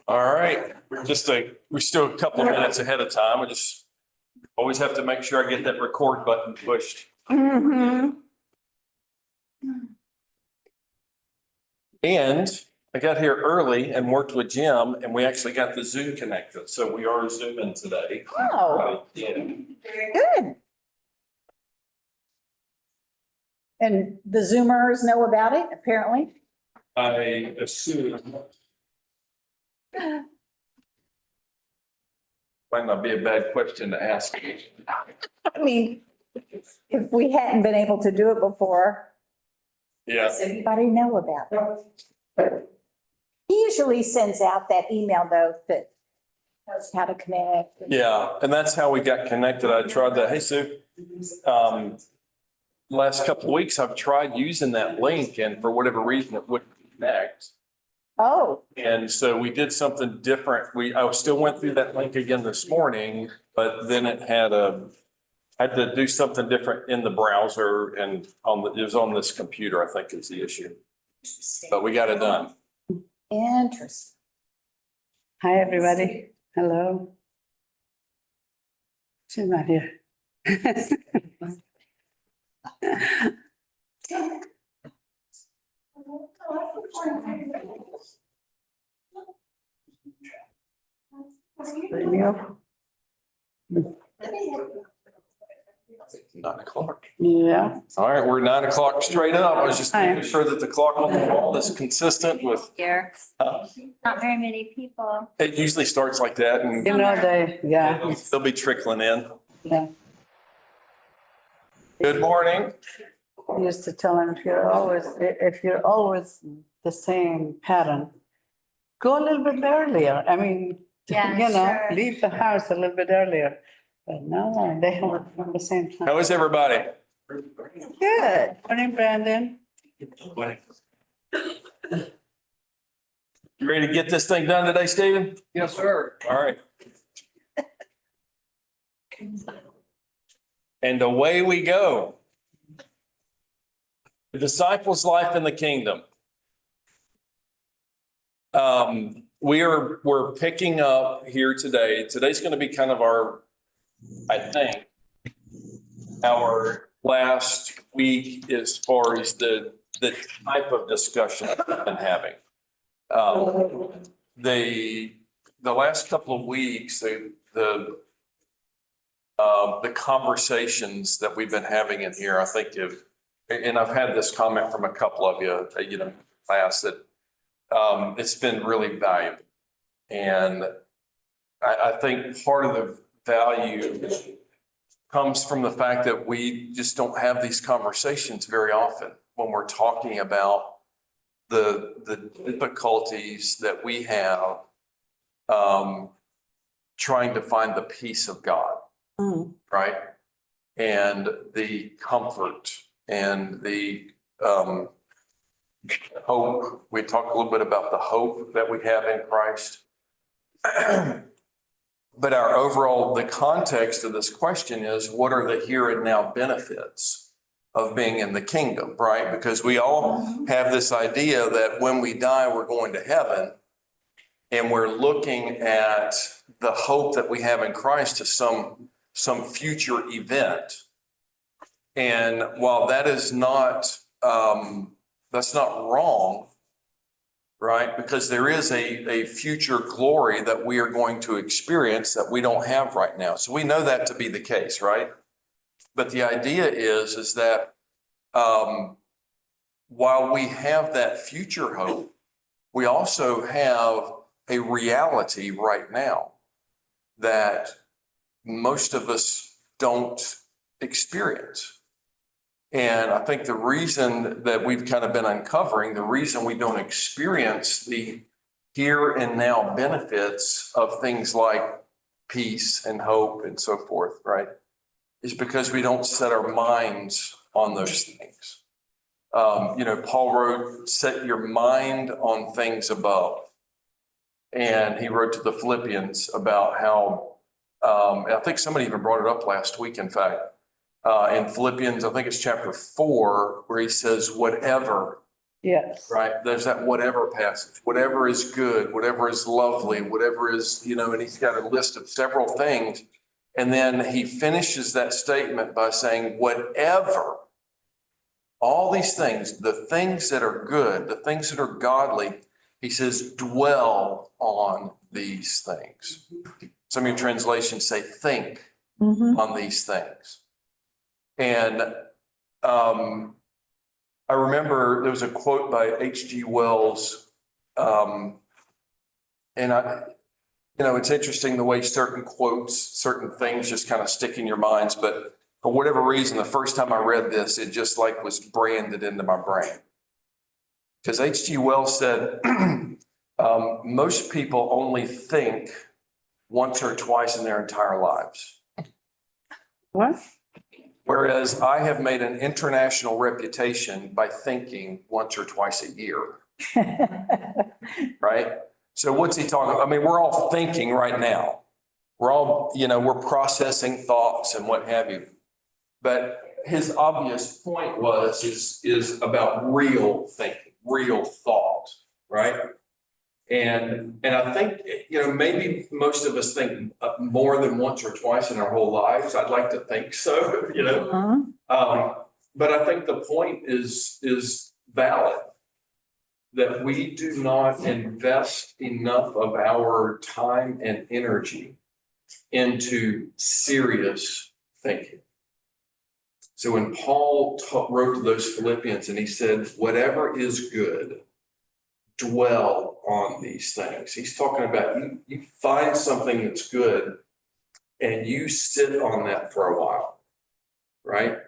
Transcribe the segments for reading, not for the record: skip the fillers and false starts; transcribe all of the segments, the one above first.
All right, we're still a couple of minutes ahead of time. I just always have to make sure I get that record button pushed. Mm-hmm. And I got here early and worked with Jim, and we actually got the Zoom connected. So we are Zooming today. Oh, Yeah. very good. And the Zoomers know about it, apparently. I assume. Might not be a bad question to ask. I mean, if we hadn't been able to do it before, Yeah. does anybody know about it? He usually sends out that email though that knows how to connect. Yeah, and that's how we got connected. I tried that. Hey, Sue. Last couple of weeks, I've tried using that link, and for whatever reason, it wouldn't connect. Oh, And so we did something different. I still went through that link again this morning, but then it had to do something different in the browser and it was on this computer, I think is the issue. But we got it done. interesting. Hi, everybody. Hello. She's not here. $9. Yeah, All right, we're 9 o'clock straight up. I was just making sure that the clock on the wall is consistent with, Here, uh, not very many people. it usually starts like that and they'll be trickling in. yeah. Good morning. I used to tell him, if you're always the same pattern, go a little bit earlier. I mean, Yeah, sure. leave the house a little bit earlier. But no, they have it from the same time. How is everybody? Good. Morning, Brandon. You ready to get this thing done today, Stephen? Yes, sir. All right. And away we go. The disciples' life in the kingdom. We're picking up here today. Today's going to be kind of our last week as far as the type of discussion we've been having. The last couple of weeks, the conversations that we've been having in here, I think and I've had this comment from a couple of you, class that it's been really valuable. And I think part of the value comes from the fact that we just don't have these conversations very often when we're talking about the difficulties that we have trying to find the peace of God, right? And the comfort and the hope. We talked a little bit about the hope that we have in Christ. But the context of this question is, what are the here and now benefits of being in the kingdom, right? Because we all have this idea that when we die, we're going to heaven, and we're looking at the hope that we have in Christ as some future event. And while that is not, that's not wrong, right? Because there is a future glory that we are going to experience that we don't have right now. So we know that to be the case, right? But the idea is that while we have that future hope, we also have a reality right now that most of us don't experience. And I think the reason that we've kind of been uncovering, the reason we don't experience the here and now benefits of things like peace and hope and so forth, right, is because we don't set our minds on those things. Paul wrote, set your mind on things above. And he wrote to the Philippians about how, I think somebody even brought it up last week, in fact, in Philippians, I think it's chapter 4, where he says, whatever Yes. right? There's that whatever passage, whatever is good, whatever is lovely, whatever is, and he's got a list of several things. And then he finishes that statement by saying, whatever, all these things, the things that are good, the things that are godly, he says, dwell on these things. Some of your translations say, think on these things. And I remember there was a quote by H.G. Wells, and it's interesting the way certain quotes, certain things just kind of stick in your minds. But for whatever reason, the first time I read this, it just like was branded into my brain. Because H.G. Wells said, most people only think once or twice in their entire lives. What? Whereas I have made an international reputation by thinking once or twice a year, right? So what's he talking about? I mean, we're all thinking right now. We're all, we're processing thoughts and what have you. But his obvious point is about real thinking, real thought, right? And I think, maybe most of us think more than once or twice in our whole lives. I'd like to think so, But I think the point is valid, that we do not invest enough of our time and energy into serious thinking. So when Paul wrote to those Philippians and he said, whatever is good, dwell on these things. He's talking about you find something that's good and you sit on that for a while, right?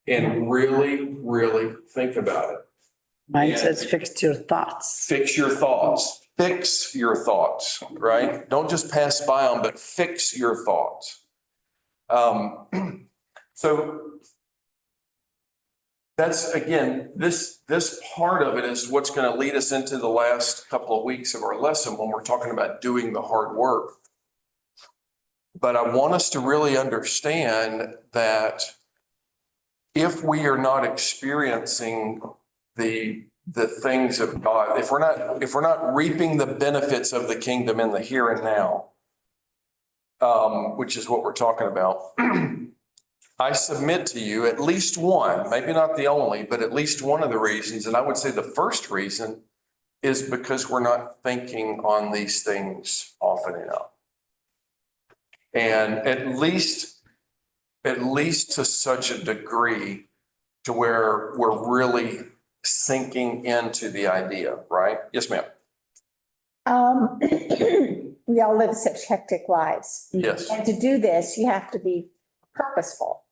And really, really think about it. Mine says fix your thoughts. Fix your thoughts. Fix your thoughts, right? Don't just pass by them, but fix your thoughts. So that's, again, this part of it is what's going to lead us into the last couple of weeks of our lesson when we're talking about doing the hard work. But I want us to really understand that if we are not experiencing the things of God, if we're not reaping the benefits of the kingdom in the here and now, which is what we're talking about, I submit to you at least one, maybe not the only, but at least one of the reasons, and I would say the first reason is because we're not thinking on these things often enough. And at least to such a degree to where we're really sinking into the idea, right? Yes, ma'am. We all live such hectic lives. Yes. And to do this, you have to be purposeful.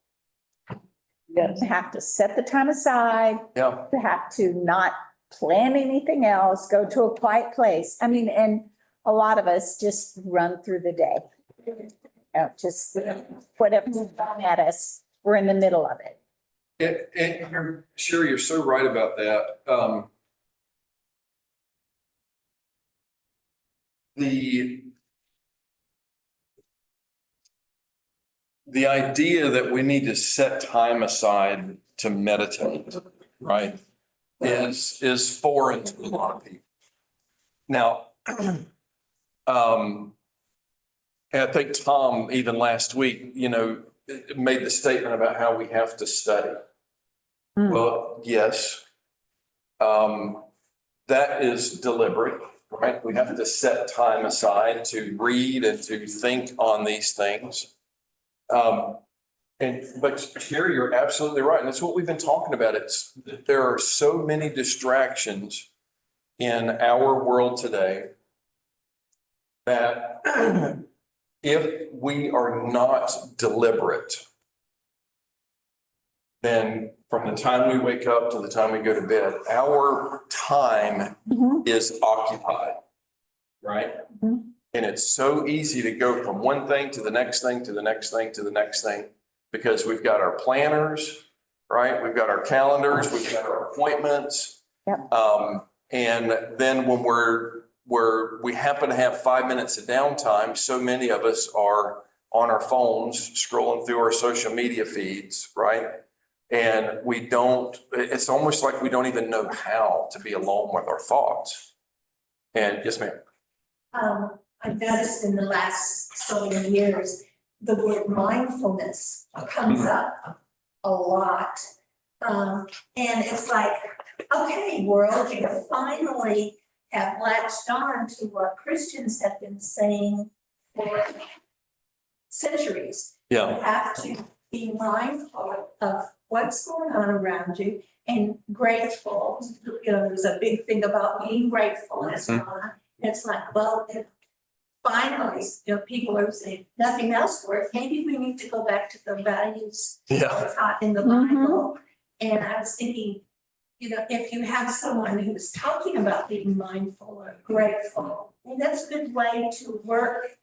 Yes. You have to set the time aside. Yeah. You have to not plan anything else, go to a quiet place. I mean, and a lot of us just run through the day. Just whatever's thrown at us, we're in the middle of it. And you're so right about that. The idea that we need to set time aside to meditate, right, is foreign to a lot of people. Now, and I think Tom, even last week, made the statement about how we have to study. Well, yes, that is deliberate, right? We have to set time aside to read and to think on these things. But Sherry, you're absolutely right. And that's what we've been talking about. There are so many distractions in our world today that if we are not deliberate, then from the time we wake up to the time we go to bed, our time is occupied, right? And it's so easy to go from one thing to the next thing, to the next thing, to the next thing, because we've got our planners, right? We've got our calendars, we've got our appointments. Yep. And then when we happen to have 5 minutes of downtime, so many of us are on our phones, scrolling through our social media feeds, right? And it's almost like we don't even know how to be alone with our thoughts. And yes, ma'am. I've noticed in the last so many years, the word mindfulness comes up a lot. And it's like, okay, world, you finally have latched on to what Christians have been saying for centuries. You Yeah. have to be mindful of what's going on around you and grateful. You know, there's a big thing about being grateful as well. It's like, well, if finally, you know, people are saying nothing else works. Maybe we need to go back to the values that are taught in the Bible. And I was thinking, you know, if you have someone who's talking about being mindful or grateful, I mean, that's a good way to work.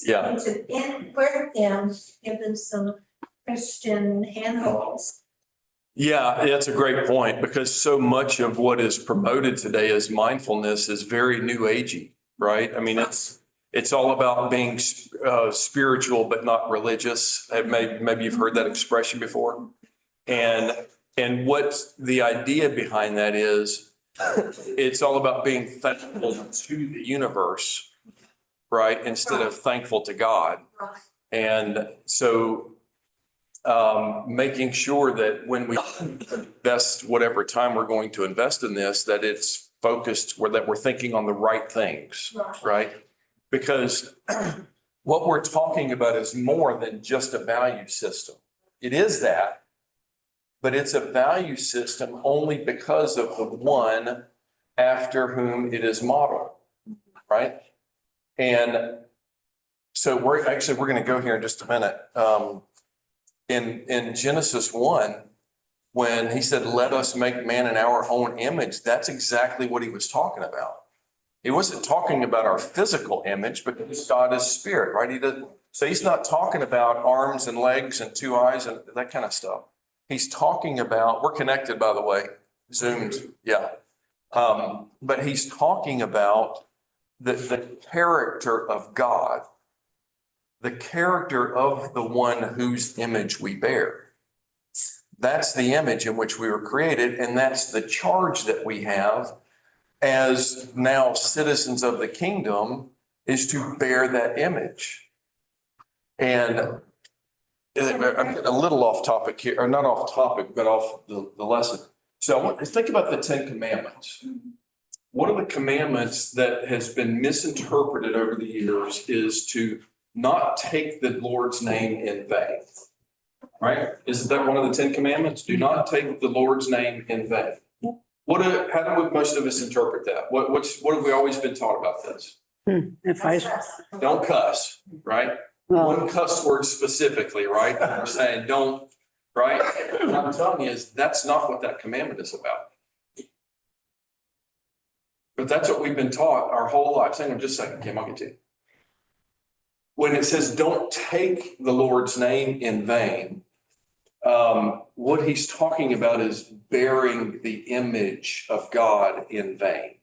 Yeah. To work them, give them some Christian handholds. Yeah, that's a great point, because so much of what is promoted today as mindfulness is very new agey, right? I mean, it's all about being spiritual but not religious. Maybe you've heard that expression before. And what the idea behind that is, it's all about being thankful to the universe, right? Instead of thankful to God. Right. And so making sure that when we invest whatever time we're going to invest in this, that it's focused, or that we're thinking on the right things, right? Because what we're talking about is more than just a value system. It is that, but it's a value system only because of the one after whom it is modeled, right? And so we're going to go here in just a minute. In Genesis 1, when he said, let us make man in our own image, that's exactly what he was talking about. He wasn't talking about our physical image, because God is spirit, right? So he's not talking about arms and legs and two eyes and that kind of stuff. He's talking about, we're connected, by the way, Zoomed, yeah. But he's talking about the character of God, the character of the one whose image we bear. That's the image in which we were created, and that's the charge that we have as now citizens of the kingdom, is to bear that image. And I'm getting a little off topic here, or not off topic, but off the lesson. So I want to think about the 10 Commandments. One of the commandments that has been misinterpreted over the years is to not take the Lord's name in vain, right? Isn't that one of the 10 Commandments? Do not take the Lord's name in vain. How do most of us interpret that? What have we always been taught about this? If I, Don't cuss, right? well, One cuss word specifically, right? And we're saying don't, right? What I'm telling you is that's not what that commandment is about. But that's what we've been taught our whole lives. Hang on just a second, Kim, I'll get to you. When it says don't take the Lord's name in vain, what he's talking about is bearing the image of God in vain.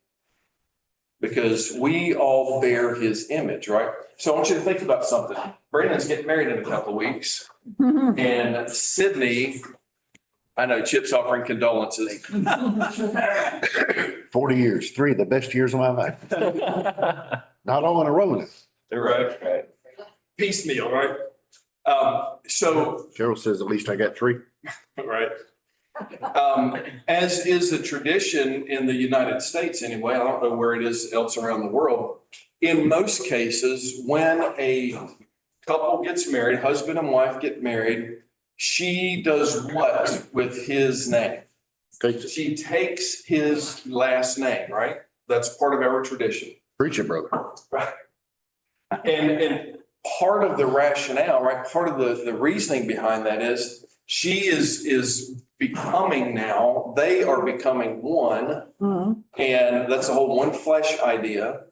Because we all bear his image, right? So I want you to think about something. Brandon's getting married in a couple of weeks. And Sydney, I know Chip's offering condolences. 40 years, 3 of the best years of my life. Not all in a row now. Right. Piecemeal, right? So, Cheryl says at least I got 3. right. As is the tradition in the United States anyway, I don't know where it is else around the world. In most cases, when a couple gets married, husband and wife get married, she does what with his name? She takes his last name, right? That's part of our tradition. Preach it, brother. Right. And part of the rationale, right? Part of the reasoning behind that is she is becoming now, they are becoming one. And that's the whole one flesh idea.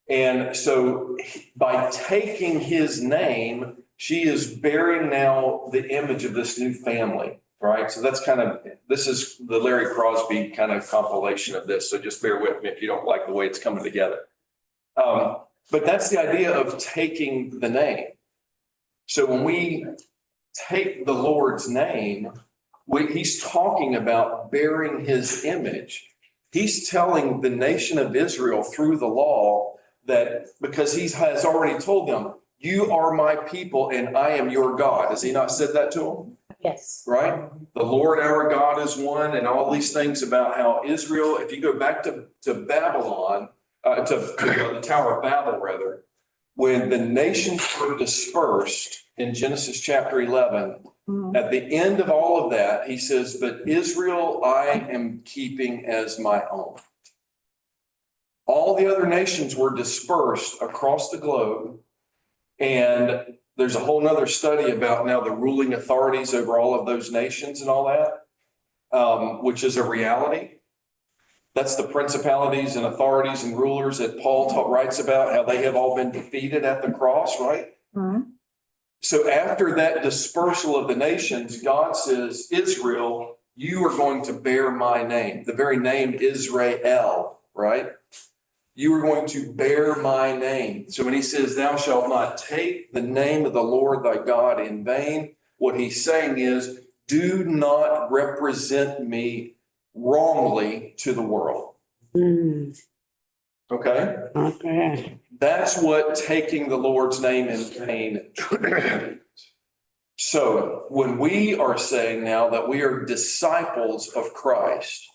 And so by taking his name, she is bearing now the image of this new family, right? So that's this is the Larry Crosby kind of compilation of this. So just bear with me if you don't like the way it's coming together. But that's the idea of taking the name. So when we take the Lord's name, he's talking about bearing his image. He's telling the nation of Israel through the law that because he has already told them, you are my people and I am your God. Has he not said that to them? Yes. Right? The Lord our God is one, and all these things about how Israel, if you go back to Babylon, to the Tower of Babel, rather, when the nations were dispersed in Genesis chapter 11, at the end of all of that, he says, but Israel I am keeping as my own. All the other nations were dispersed across the globe. And there's a whole nother study about now the ruling authorities over all of those nations and all that, which is a reality. That's the principalities and authorities and rulers that Paul writes about, how they have all been defeated at the cross, right? Mhm. So after that dispersal of the nations, God says, Israel, you are going to bear my name, the very name Israel, right? You are going to bear my name. So when he says, thou shalt not take the name of the Lord thy God in vain, what he's saying is, do not represent me wrongly to the world. Okay? Okay. That's what taking the Lord's name in vain means. So when we are saying now that we are disciples of Christ,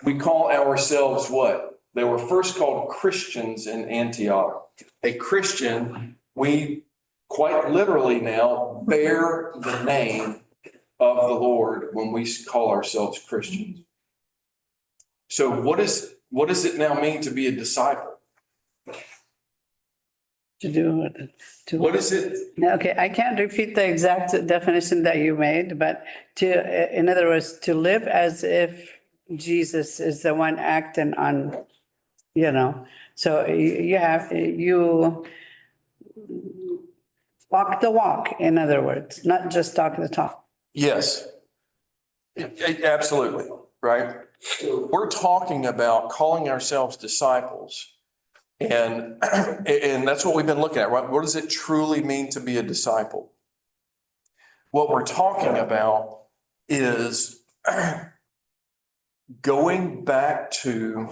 we call ourselves what? They were first called Christians in Antioch. A Christian, we quite literally now bear the name of the Lord when we call ourselves Christians. So what does it now mean to be a disciple? To do, to. What is it? Okay, I can't repeat the exact definition that you made, but in other words, to live as if Jesus is the one acting on, so you walk the walk, in other words, not just talk the talk. Yes. Absolutely, right? We're talking about calling ourselves disciples. And that's what we've been looking at, right? What does it truly mean to be a disciple? What we're talking about is going back to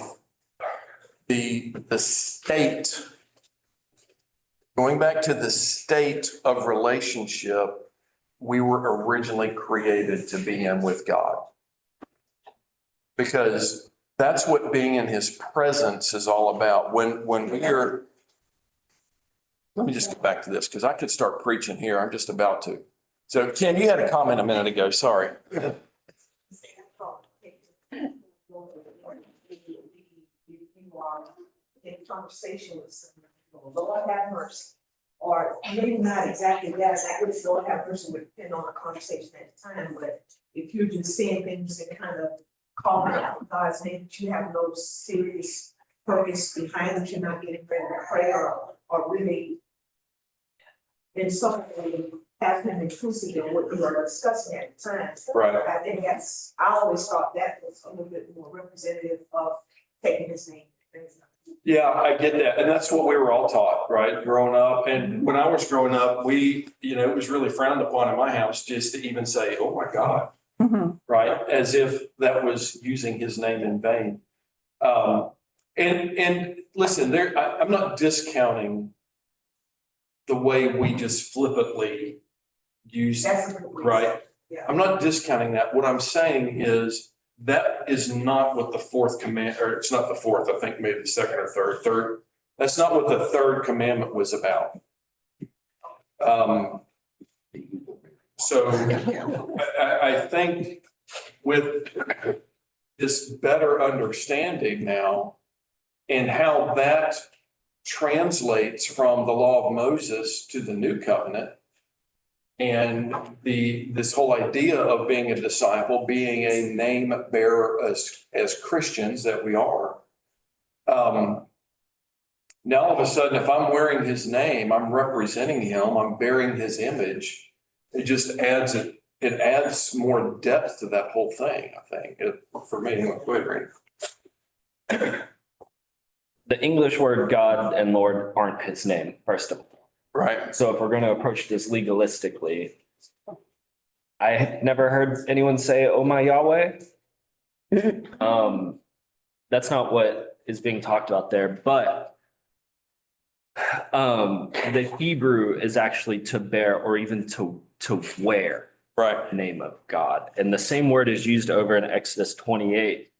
the state, going back to the state of relationship we were originally created to be in with God. Because that's what being in his presence is all about. When we are, let me just get back to this because I could start preaching here. I'm just about to. So Ken, you had a comment a minute ago. Sorry. In conversation with someone, Lord have mercy. Or maybe not exactly that, I guess Lord have mercy would depend on the conversation at the time, but if you're just saying things and kind of calling out God's name, but you have no serious purpose behind it, you're not getting ready to pray or really in some way have him inclusive in what you are discussing at the time. Right. I think I always thought that was a little bit more representative of taking his name. Yeah, I get that. And that's what we were all taught, right? Growing up. And when I was growing up, it was really frowned upon in my house just to even say, oh my God, right? As if that was using his name in vain. And listen, I'm not discounting the way we just flippantly use, right? Yeah. I'm not discounting that. What I'm saying is that is not what the fourth command, or it's not the fourth, I think maybe the second or third. That's not what the third commandment was about. So I think with this better understanding now and how that translates from the law of Moses to the new covenant, and this whole idea of being a disciple, being a name bearer as Christians that we are. Now all of a sudden, if I'm wearing his name, I'm representing him, I'm bearing his image. It just adds more depth to that whole thing, I think, for me. Go ahead, Randy. The English word God and Lord aren't his name, first of all. Right. So if we're going to approach this legalistically, I had never heard anyone say, "Oh my Yahweh." That's not what is being talked about there, but the Hebrew is actually to bear or even to wear Right. the name of God. And the same word is used over in Exodus 28,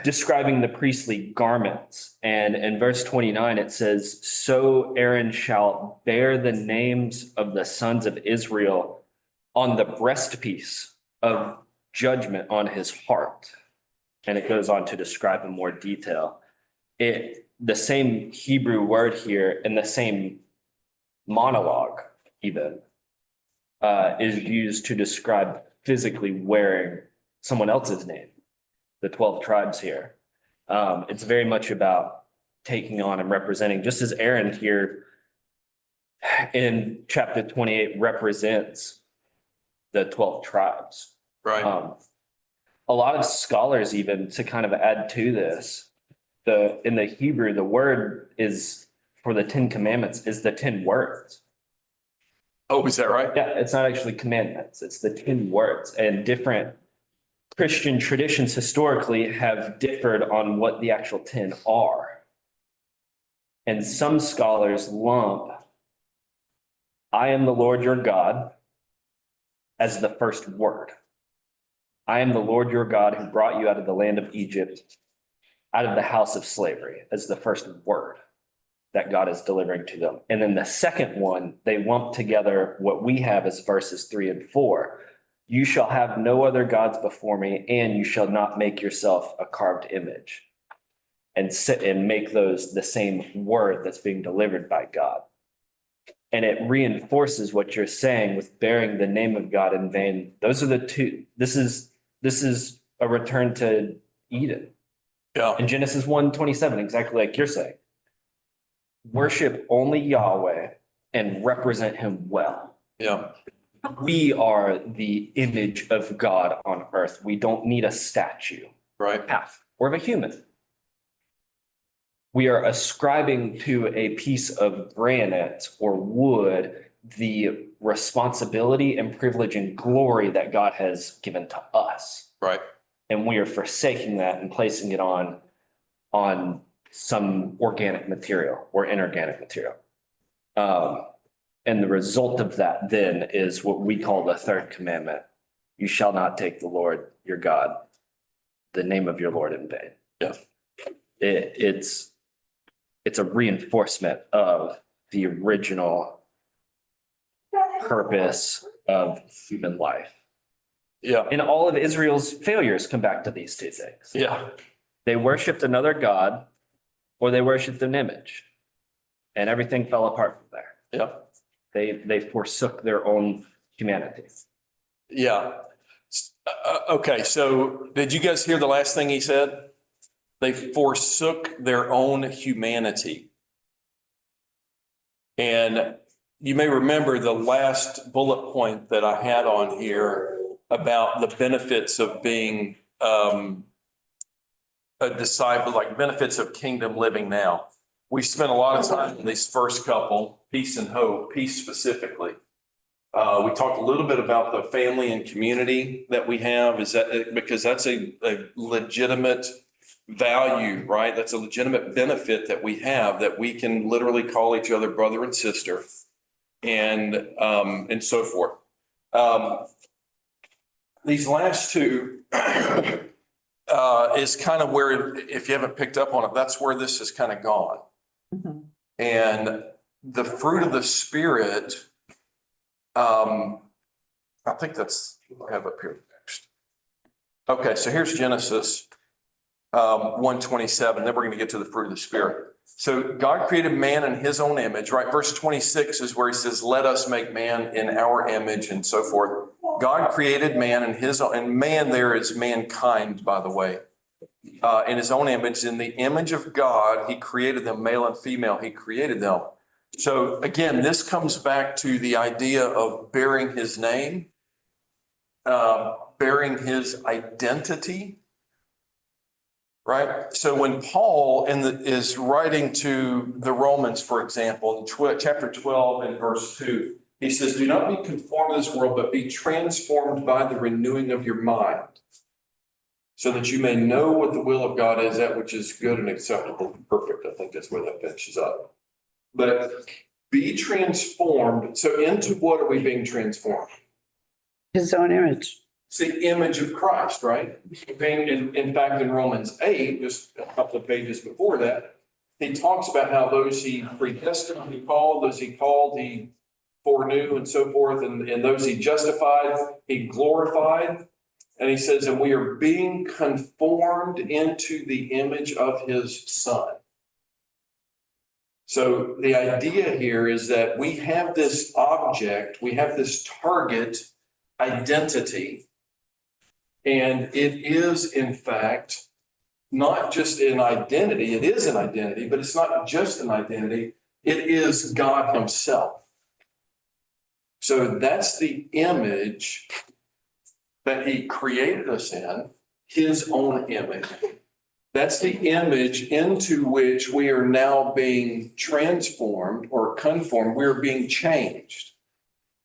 describing the priestly garments. And in verse 29, it says, "So Aaron shall bear the names of the sons of Israel on the breastpiece of judgment on his heart." And it goes on to describe in more detail. The same Hebrew word here in the same monologue even is used to describe physically wearing someone else's name, the 12 tribes here. It's very much about taking on and representing, just as Aaron here in chapter 28 represents the 12 tribes. Right. A lot of scholars, even to kind of add to this, in the Hebrew, the word is for the 10 Commandments is the 10 words. Oh, is that right? Yeah, it's not actually commandments, it's the 10 words. And different Christian traditions historically have differed on what the actual 10 are. And some scholars lump "I am the Lord your God" as the first word. "I am the Lord your God who brought you out of the land of Egypt, out of the house of slavery," as the first word that God is delivering to them. And then the second one, they lump together what we have as verses 3 and 4. "You shall have no other gods before me, and you shall not make yourself a carved image." And sit and make those the same word that's being delivered by God. And it reinforces what you're saying with bearing the name of God in vain. Those are the two. This is a return to Eden. Yeah. In Genesis 1:27, exactly like you're saying. Worship only Yahweh and represent him well. Yeah. We are the image of God on earth. We don't need a statue, Right. half, or of a human. We are ascribing to a piece of granite or wood the responsibility and privilege and glory that God has given to us. Right. And we are forsaking that and placing it on some organic material or inorganic material. And the result of that then is what we call the third commandment. "You shall not take the Lord your God, the name of your Lord, in vain." Yeah. It's a reinforcement of the original purpose of human life. Yeah. And all of Israel's failures come back to these two things. Yeah. They worshiped another God or they worshiped an image, and everything fell apart from there. Yeah. They forsook their own humanity. Yeah. Okay. So did you guys hear the last thing he said? They forsook their own humanity. And you may remember the last bullet point that I had on here about the benefits of being a disciple, like benefits of kingdom living now. We spent a lot of time in these first couple, peace and hope, peace specifically. We talked a little bit about the family and community that we have. Is that because that's a legitimate value, right? That's a legitimate benefit that we have, that we can literally call each other brother and sister, and so forth. These last two is kind of where, if you haven't picked up on it, that's where this has kind of gone. Mhm. And the fruit of the Spirit, I think that's what I have up here next. Okay, so here's Genesis 1:27. Then we're going to get to the fruit of the Spirit. So God created man in his own image, right? Verse 26 is where he says, "Let us make man in our image," and so forth. God created man in his own, and man there is mankind, by the way, in his own image. In the image of God, he created them, male and female, he created them. So again, this comes back to the idea of bearing his name, bearing his identity. Right. So when Paul is writing to the Romans, for example, in chapter 12 and verse 2, He says, do not be conformed to this world, but be transformed by the renewing of your mind, so that you may know what the will of God is, that which is good and acceptable and perfect. I think that's where that finishes up. But be transformed. So into what are we being transformed? His own image. It's the image of Christ, right? Being in fact, in Romans 8, just a couple of pages before that, he talks about how those he predestined, he called, those he called, he foreknew and so forth, and those he justified, he glorified. And he says, and we are being conformed into the image of his Son. So the idea here is that we have this object, we have this target identity. And it is, in fact, not just an identity, it is an identity, but it's not just an identity, it is God himself. So that's the image that he created us in, his own image. That's the image into which we are now being transformed or conformed. We're being changed.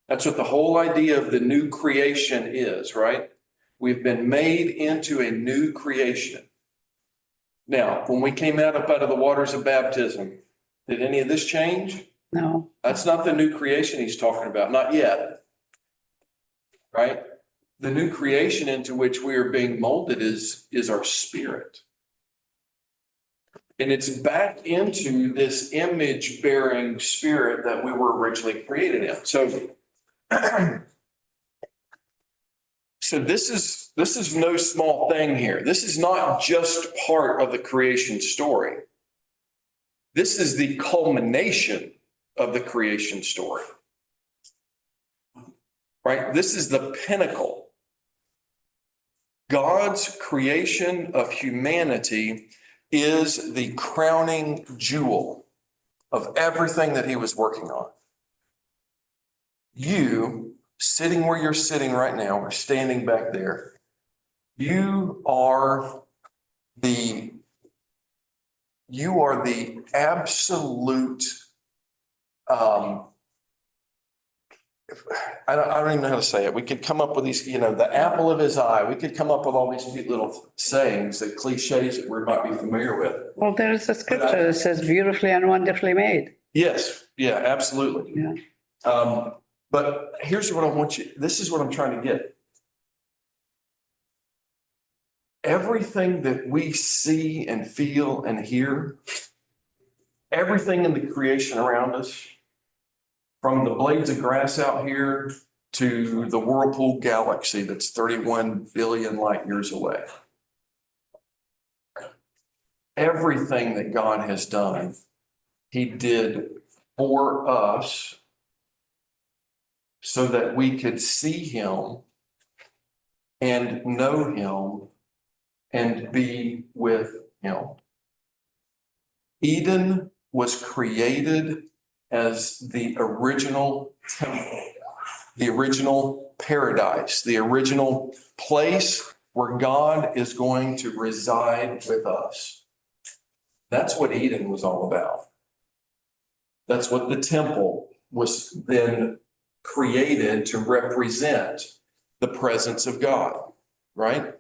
That's what the whole idea of the new creation is, right? We've been made into a new creation. Now, when we came out of the waters of baptism, did any of this change? No. That's not the new creation he's talking about, not yet. Right? The new creation into which we are being molded is our spirit. And it's back into this image-bearing spirit that we were originally created in. So this is no small thing here. This is not just part of the creation story. This is the culmination of the creation story. Right? This is the pinnacle. God's creation of humanity is the crowning jewel of everything that he was working on. You, sitting where you're sitting right now, or standing back there, you are the absolute, I don't even know how to say it. We could come up with these, the apple of his eye. We could come up with all these cute little sayings, the cliches that we might be familiar with. Well, there's a scripture that says beautifully and wonderfully made. Yes, yeah, absolutely. Yeah. But here's what I want you, this is what I'm trying to get. Everything that we see and feel and hear, everything in the creation around us, from the blades of grass out here to the whirlpool galaxy that's 31 billion light years away. Everything that God has done, he did for us so that we could see him and know him and be with him. Eden was created as the original temple, the original paradise, the original place where God is going to reside with us. That's what Eden was all about. That's what the temple was then created to represent, the presence of God, right?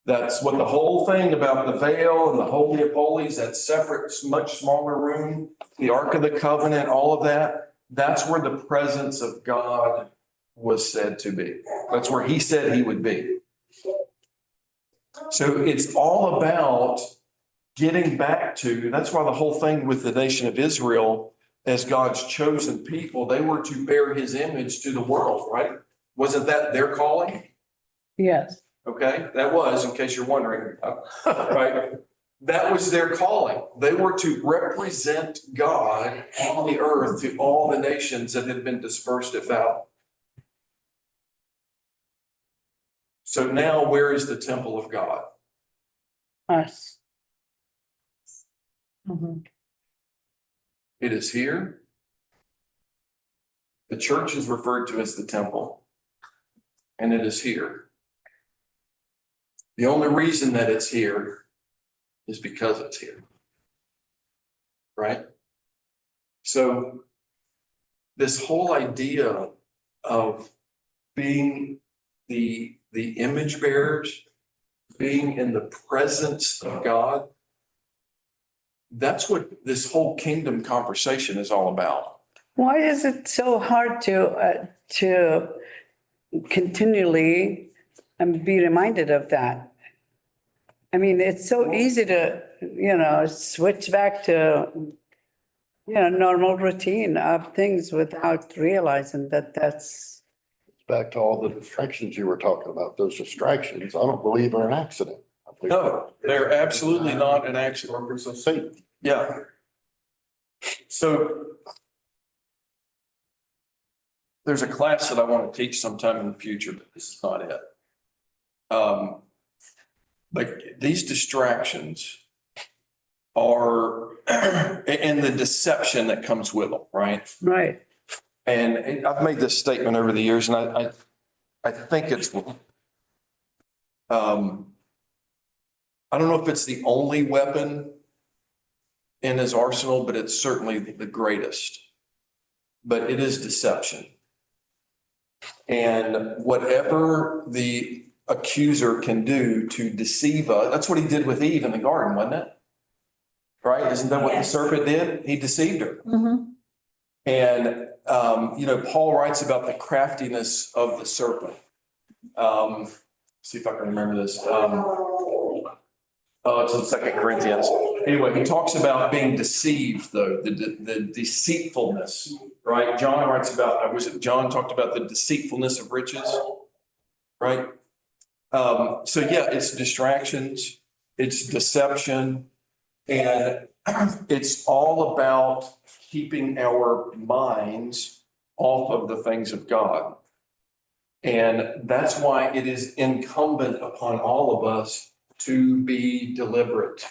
That's what the whole thing about the veil and the Holy of Holies, that separate, much smaller room, the Ark of the Covenant, all of that, that's where the presence of God was said to be. That's where he said he would be. So it's all about getting back to, that's why the whole thing with the nation of Israel, as God's chosen people, they were to bear his image to the world, right? Wasn't that their calling? Yes. Okay, that was, in case you're wondering, right? That was their calling. They were to represent God on the earth to all the nations that had been dispersed about. So now, where is the temple of God? Us. It is here. The church is referred to as the temple, and it is here. The only reason that it's here is because it's here. Right? So this whole idea of being the image bearers, being in the presence of God, that's what this whole kingdom conversation is all about. Why is it so hard to continually be reminded of that? I mean, it's so easy to, switch back to, normal routine of things without realizing that that's, Back to all the distractions you were talking about, those distractions, I don't believe are an accident. I believe No, they're absolutely not an accident. workers of Satan. Yeah. So there's a class that I want to teach sometime in the future, but this is not it. But these distractions are, and the deception that comes with them, right? right. And I've made this statement over the years, and I think it's, I don't know if it's the only weapon in his arsenal, but it's certainly the greatest. But it is deception. And whatever the accuser can do to deceive us, that's what he did with Eve in the garden, wasn't it? Right? Isn't that what the Yes. serpent did? He deceived her. Mhm. And, Paul writes about the craftiness of the serpent. See if I can remember this. It's in 2 Corinthians. Anyway, he talks about being deceived, though, the deceitfulness, right? John writes about, John talked about the deceitfulness of riches, right? So yeah, it's distractions, it's deception, and it's all about keeping our minds off of the things of God. And that's why it is incumbent upon all of us to be deliberate.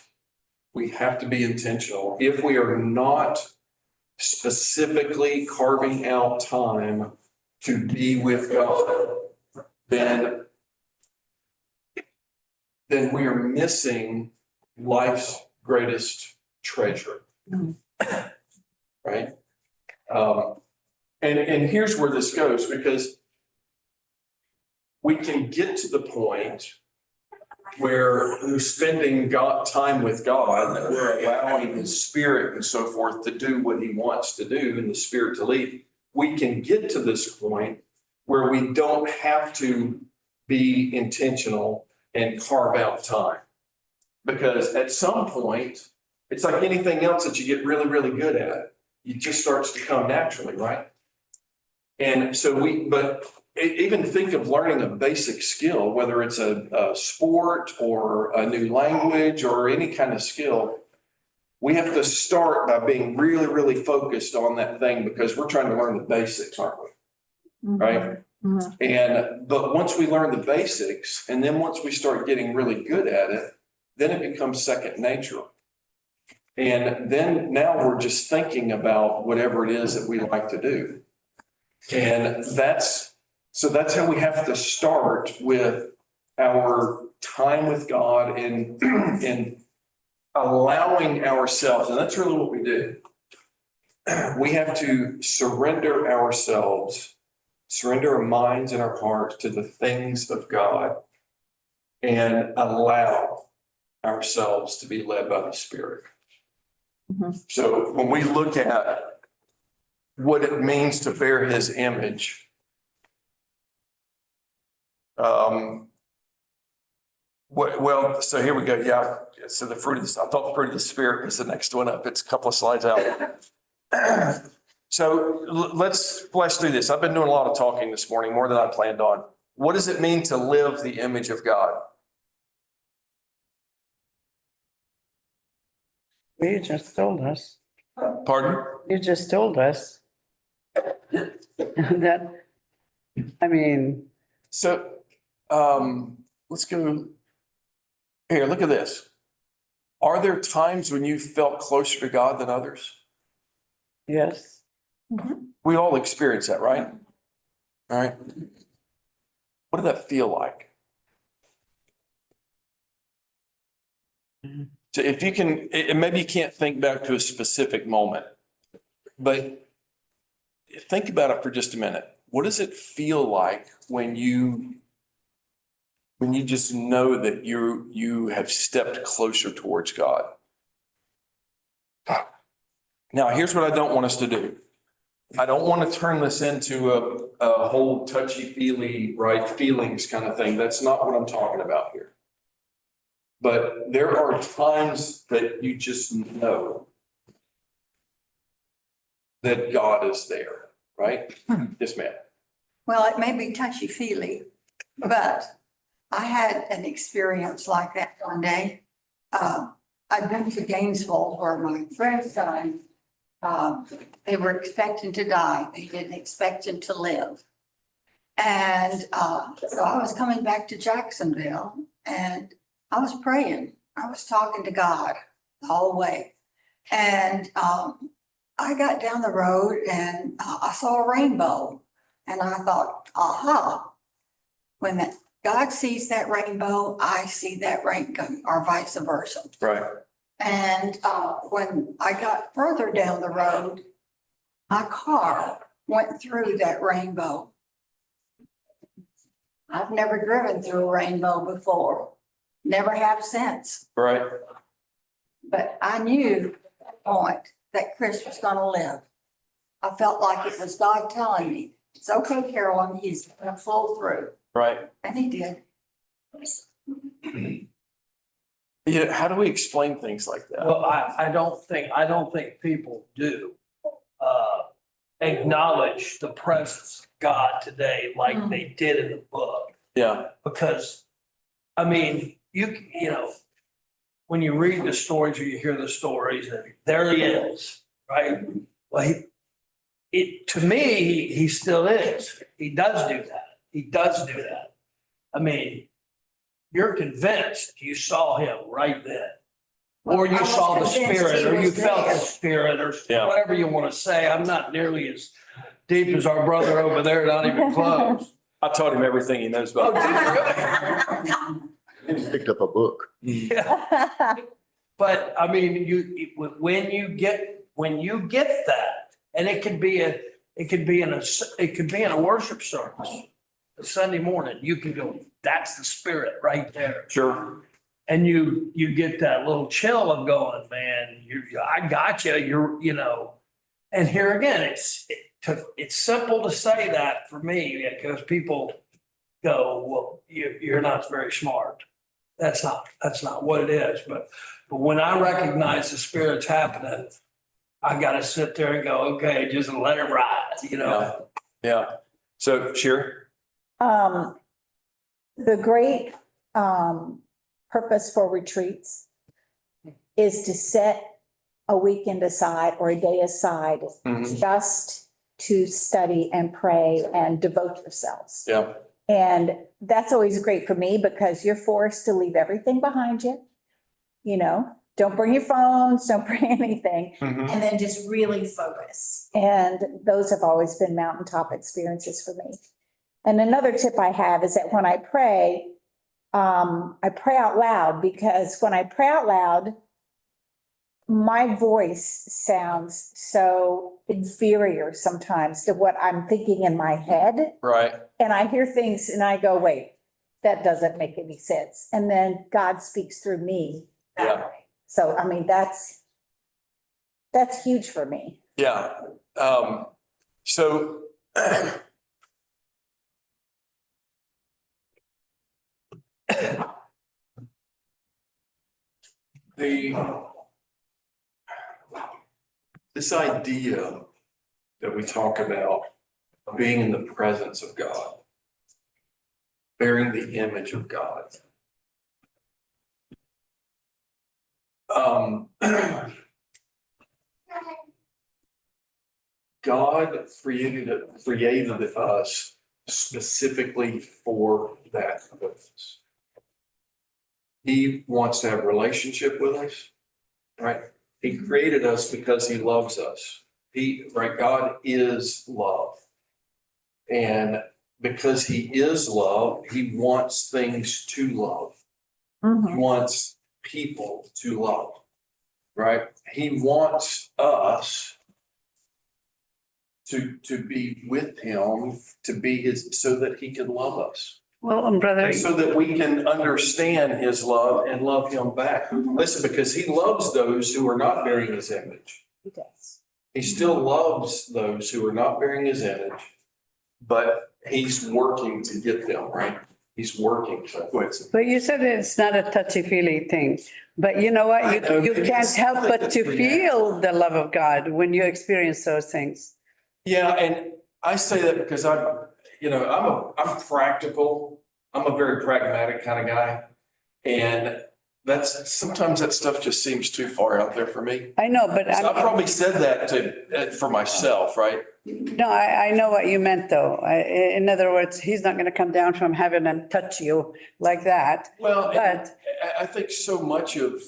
We have to be intentional. If we are not specifically carving out time to be with God, then we are missing life's greatest treasure. Right? And here's where this goes, because we can get to the point where we're spending time with God, that we're allowing His Spirit and so forth to do what He wants to do and the Spirit to lead. We can get to this point where we don't have to be intentional and carve out time. Because at some point, it's like anything else that you get really, really good at. It just starts to come naturally, right? And so but even think of learning a basic skill, whether it's a sport or a new language or any kind of skill. We have to start by being really, really focused on that thing because we're trying to learn the basics, aren't we? Right? Mhm. But once we learn the basics, and then once we start getting really good at it, then it becomes second nature. And then now we're just thinking about whatever it is that we like to do. And that's how we have to start with our time with God and allowing ourselves, and that's really what we do. We have to surrender ourselves, surrender our minds and our hearts to the things of God and allow ourselves to be led by the Spirit. Mhm. So when we look at what it means to bear His image, so here we go. Yeah. So I thought the fruit of the Spirit was the next one up. It's a couple of slides out. So let's flesh through this. I've been doing a lot of talking this morning, more than I planned on. What does it mean to live the image of God? You just told us. Pardon? You just told us that, I mean, So let's go here. Look at this. Are there times when you felt closer to God than others? yes. We all experience that, right? All right. What did that feel like? So if you can, and maybe you can't think back to a specific moment, but think about it for just a minute. What does it feel like when you just know that you have stepped closer towards God? Now, here's what I don't want us to do. I don't want to turn this into a whole touchy-feely, right, feelings kind of thing. That's not what I'm talking about here. But there are times that you just know that God is there, right? Yes, ma'am. Well, it may be touchy-feely, but I had an experience like that one day. I'd been to Gainesville where my friend's son, they were expecting to die. They didn't expect him to live. And so I was coming back to Jacksonville and I was praying. I was talking to God the whole way. And I got down the road and I saw a rainbow. And I thought, aha, when God sees that rainbow, I see that rainbow, or vice versa. Right. And when I got further down the road, my car went through that rainbow. I've never driven through a rainbow before, never have since. Right. But I knew at that point that Chris was going to live. I felt like it was God telling me, it's okay, Carolyn, he's going to pull through. Right. And he did. Yeah. How do we explain things like that? Well, I don't think people do acknowledge the presence of God today like they did in the book. Yeah. Because, I mean, you know, when you read the stories or you hear the stories, and there he is, right? Well, to me, he still is. He does do that. He does do that. I mean, you're convinced you saw him right then. Or you saw the spirit, or you felt the spirit, or whatever you want to say. I'm not nearly as deep as our brother over there, not even close. I taught him everything he knows about. He picked up a book. Yeah. But I mean, when you get that, and it could be in a worship service, a Sunday morning, you can go, that's the spirit right there. Sure. And you get that little chill of going, man, I got you, you know. And here again, it's simple to say that for me because people go, well, you're not very smart. That's not what it is. But when I recognize the spirit's happening, I got to sit there and go, okay, just let it ride, you know? Yeah. So, Sherry? The great purpose for retreats is to set a weekend aside or a day aside just to study and pray and devote yourselves. Yeah. And that's always great for me because you're forced to leave everything behind you. You know, don't bring your phones, don't bring anything, and then just really focus. And those have always been mountaintop experiences for me. And another tip I have is that when I pray out loud because when I pray out loud, my voice sounds so inferior sometimes to what I'm thinking in my head. Right. And I hear things and I go, wait, that doesn't make any sense. And then God speaks through me that way. So, I mean, that's huge for me. Yeah. So this idea that we talk about being in the presence of God, bearing the image of God. God created us specifically for that purpose. He wants to have a relationship with us, right? He created us because he loves us. God is love. And because he is love, he wants things to love. He wants people to love, right? He wants us to be with him, to be his, so that he can love us. Well, brother, And so that we can understand his love and love him back. Listen, because he loves those who are not bearing his image. He does. He still loves those who are not bearing his image, but he's working to get them, right? He's working. So go ahead. but you said it's not a touchy-feely thing, but you know what? I know, You but can't it's help something but to that's feel the love of God when you experience those things. Yeah, and I say that because I'm practical. I'm a very pragmatic kind of guy. And sometimes that stuff just seems too far out there for me. I know, but So I probably said that for myself, right? no, I know what you meant though. In other words, he's not going to come down from heaven and touch you like that. Well, But I think so much of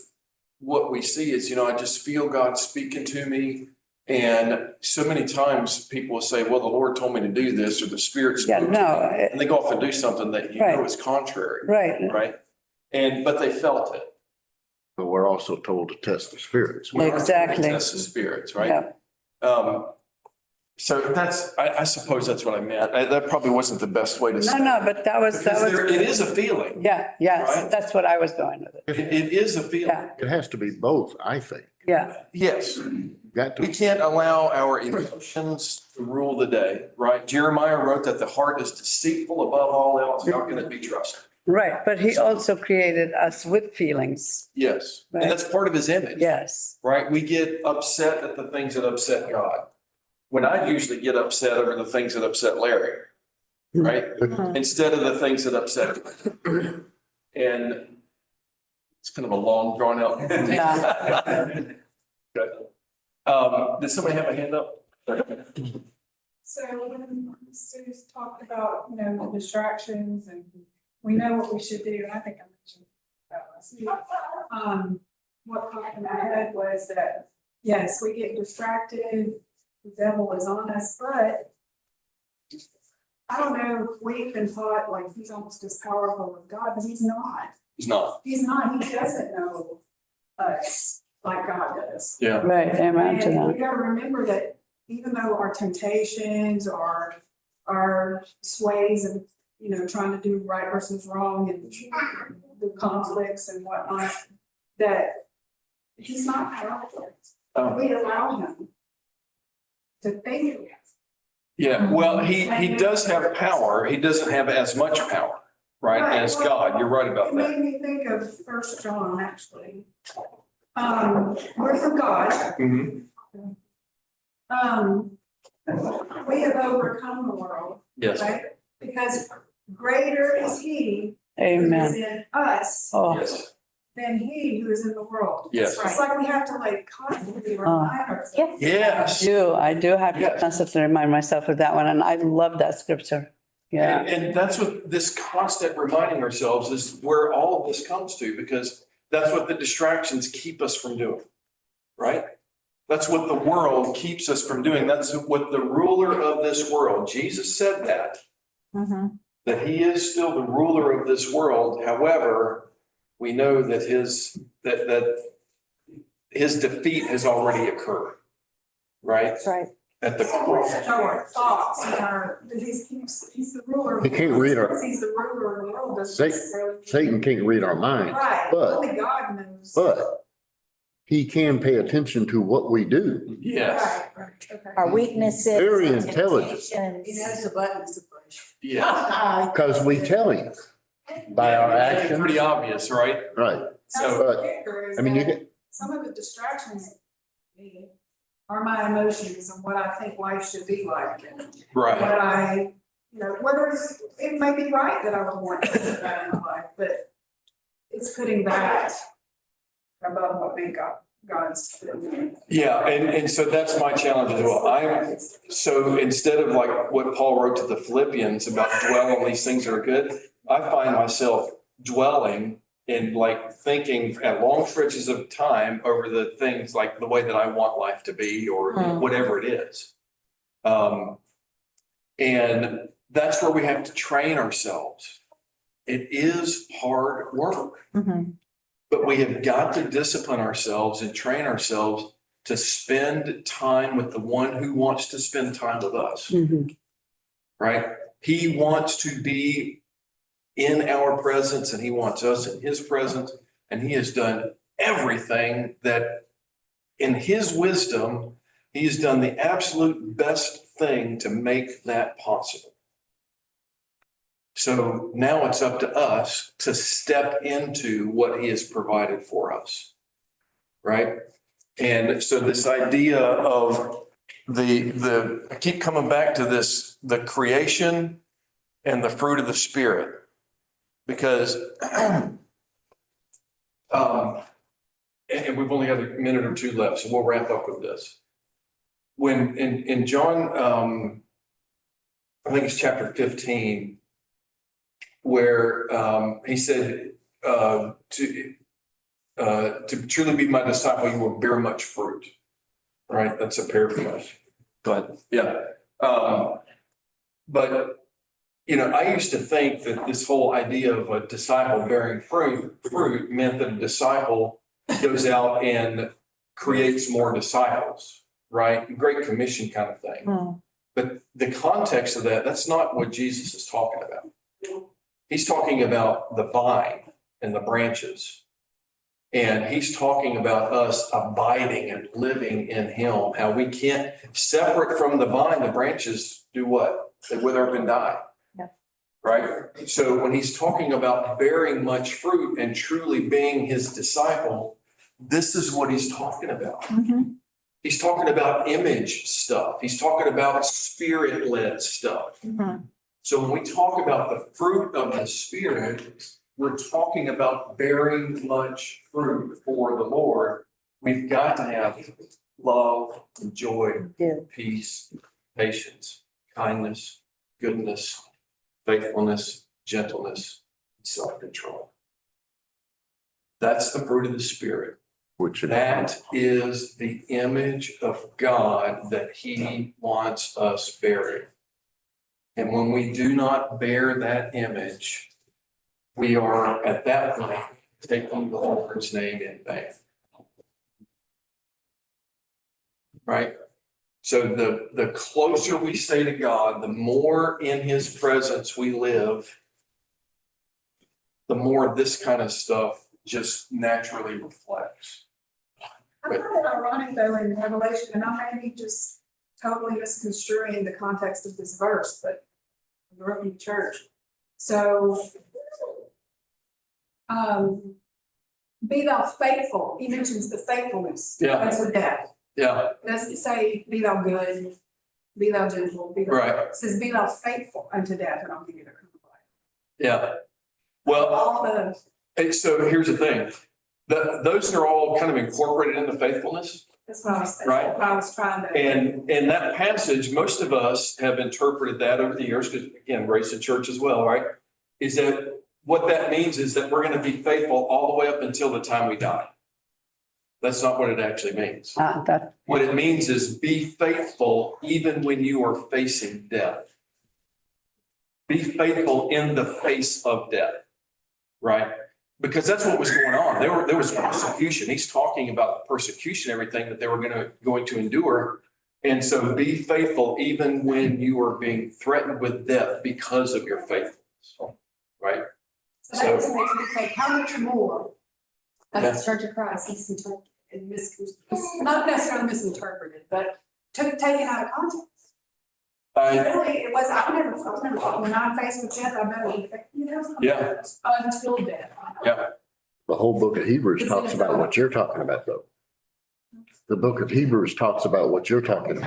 what we see is, I just feel God speaking to me. And so many times people will say, well, the Lord told me to do this, or the Spirit spoke to me. And they go off and do something that Right. is contrary. right, Right? But they felt it. But we're also told to test the spirits. We are told to Exactly. test the spirits, right? yeah. So I suppose that's what I meant. That probably wasn't the best way to say No, it. but that was, It is a feeling. yeah, yes, Right? that's what I was going with it. It is a feeling. Yeah, It has to be both, I think. yeah, Yes. Got We to, can't allow our emotions to rule the day, right? Jeremiah wrote that the heart is deceitful above all else. How can it be trusted? right. But he also created us with feelings. Yes. Right. And that's part of his image. Yes, Right? We get upset at the things that upset God. When I usually get upset over the things that upset Larry, right? Instead of the things that upset me. And it's kind of a long drawn out. Yeah. Good. Did somebody have a hand up? So when Sue's talked about, the distractions and we know what we should do, and I think I mentioned that last week. What popped in my head was that, yes, we get distracted, the devil is on us, but I don't know, we've been taught like he's almost as powerful as God, but he's not. He's not. He's not, he doesn't know us like God does. Yeah. right, amen to And we that. gotta remember that even though our temptations are our sways and, trying to do right versus wrong and the conflicts and whatnot, that he's not powerful. Oh. We allow him to think. Yeah, well, he does have power. He doesn't have as much power, right, as God. You're right about It made that. me think of 1 John, actually. We're from God. Mhm. We have overcome the world, Yes. right? Because greater is he who is Amen. in us Oh, Yes. than he who is in the world. Yes. It's like we have to constantly remind ourselves. Yes. I do have to Yes. constantly remind myself of that one, and I love that scripture. Yeah, And that's what this constant reminding ourselves is where all of this comes to, because that's what the distractions keep us from doing, right? That's what the world keeps us from doing. That's what the ruler of this world, Jesus said that, that he is still the ruler of this world. However, we know that his defeat has already occurred, right? That's right. At the cross. Our thoughts and he's the ruler. He can't read our- He's the ruler of the world. Doesn't Satan- necessarily- Satan can't read our minds, Right, but- only God knows. but he can pay attention to what we do. Yes, Right, okay. Our weaknesses. Very intelligent. temptations. the buttons to push. yeah. Because we tell him by our It's actions, pretty obvious, right? right? That's So, the but, kicker is I mean, you that get, some of the distractions are my emotions and what I think life should be like. And right. what I, whether it may be right that I would want to do that in my life, but it's putting that above what made God's. Yeah, and so that's my challenge as well. So instead of like what Paul wrote to the Philippians about dwell on these things that are good, I find myself dwelling in like thinking at long stretches of time over the things like the way that I want life to be or whatever it is. And that's where we have to train ourselves. It is hard work. But we have got to discipline ourselves and train ourselves to spend time with the one who wants to spend time with us, right? He wants to be in our presence and he wants us in his presence. And he has done everything that in his wisdom, he has done the absolute best thing to make that possible. So now it's up to us to step into what he has provided for us, right? And so this idea of I keep coming back to this, the creation and the fruit of the Spirit, because and we've only got a minute or two left, so we'll wrap up with this. When in John, I think it's chapter 15, where he said, to truly be my disciple, you will bear much fruit. Right? That's a paraphrase. Go ahead. Yeah. But, you know, I used to think that this whole idea of a disciple bearing fruit meant that a disciple goes out and creates more disciples, right? Great Commission kind of thing. But the context of that, that's not what Jesus is talking about. He's talking about the vine and the branches. And he's talking about us abiding and living in him, how we can't separate from the vine, the branches do what? They wither up and die. Yeah. Right? So when he's talking about bearing much fruit and truly being his disciple, this is what he's talking about. He's talking about image stuff. He's talking about spirit-led stuff. So when we talk about the fruit of the Spirit, we're talking about bearing much fruit for the Lord. We've got to have love, joy, peace, patience, kindness, goodness, faithfulness, gentleness, and self-control. That's the fruit of the Spirit. That is the image of God that he wants us bearing. And when we do not bear that image, we are at that point taking the Lord's name in vain. Right? So the closer we stay to God, the more in his presence we live, the more this kind of stuff just naturally reflects. I find it ironic though in Revelation, and I may be just totally misconstruing the context of this verse, but I grew up in church. So, be thou faithful. He mentions the faithfulness. Yeah. Unto death. Yeah. It doesn't say be thou good, be thou gentle, be thou. Right. It says be thou faithful unto death, and I'll give you the crown of life. Yeah. Well, All the. and so here's the thing. Those are all kind of incorporated into faithfulness. That's what I was, Right. what I was trying to. And in that passage, most of us have interpreted that over the years, because again, raised in church as well, right? Is that what that means is that we're going to be faithful all the way up until the time we die. That's not what it actually means. What it means is be faithful even when you are facing death. Be faithful in the face of death, right? Because that's what was going on. There was persecution. He's talking about the persecution, everything that they were going to endure. And so be faithful even when you are being threatened with death because of your faithfulness, right? So that just makes me think, how much more Yeah. does the Church of Christ not necessarily misinterpreted, but taken out of context? Really, it was, I was never, when I'm faced with death, I better, you know. Yeah. Until death. Yeah. The whole book of Hebrews talks about what you're talking about, though. The book of Hebrews talks about what you're talking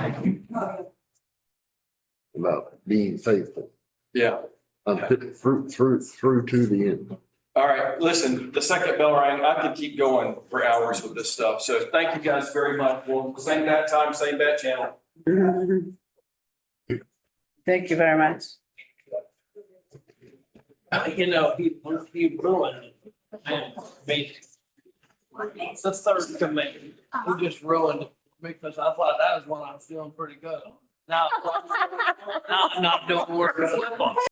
about being faithful. Yeah. Through to the end. All right, listen, the second bell rang. I could keep going for hours with this stuff. So thank you guys very much. Well, same bat time, same bat channel. Thank you very much. You know, he ruined it. Man, the third command, he just ruined it because I thought that was when I was feeling pretty good. Now I'm not doing work with football.